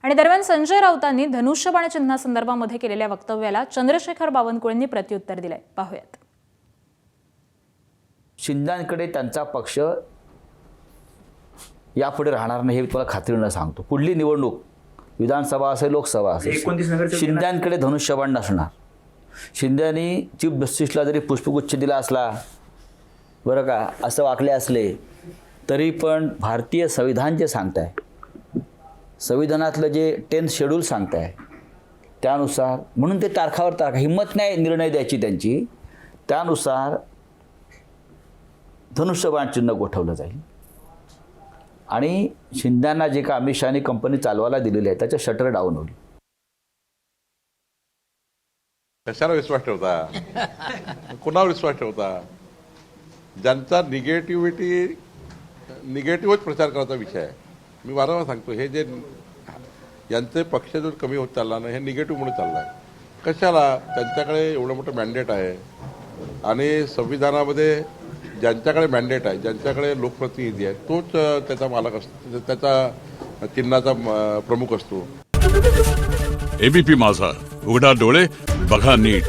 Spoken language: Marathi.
आणि दरम्यान संजय राऊतांनी धनुष्यबाण चिन्हासंदर्भामध्ये केलेल्या वक्तव्याला चंद्रशेखर बावनकुळेंनी प्रत्युत्तर दिलंय. पाहूयात. शिंदेकडे त्यांचा पक्ष यापुढे राहणार नाही हे तुला खात्रीनं सांगतो. पुढली निवडणूक विधानसभा असेल लोकसभा असेल शिंदेकडे धनुष्यबाण नसणार. शिंदेनी चीफ जस्टिसला जरी पुष्पगुच्छ दिला असला बरं का असं वाकले असले तरी पण भारतीय संविधान जे सांगताय संविधानातलं जे 10th शेड्यूल सांगताय त्यानुसार म्हणून ते तारखावर तारखा हिंमत नाही निर्णय द्यायची त्यांची त्यानुसार धनुष्यबाण चिन्ह गोठवलं जाईल आणि शिंदेना जे का अमित शहानी कंपनी चालवायला दिलेली आहे त्याचं शटर डाऊन होईल. कशाला विश्वास ठेवता कोणावर विश्वास ठेवता ज्यांचा निगेटिव्हच प्रचार करायचा विषय आहे. मी वारंवार सांगतो हे जे यांचे पक्ष जो कमी होत चालला ना हे निगेटिव्ह म्हणून चालला आहे. कशाला त्यांच्याकडे एवढं मोठं मॅन्डेट आहे आणि संविधानामध्ये ज्यांच्याकडे मॅन्डेट आहे ज्यांच्याकडे लोकप्रतिनिधी आहे तोच त्याचा मालक असतो त्याचा चिन्हाचा प्रमुख असतो. एबीपी माझा उघडा डोळे बघा नीट.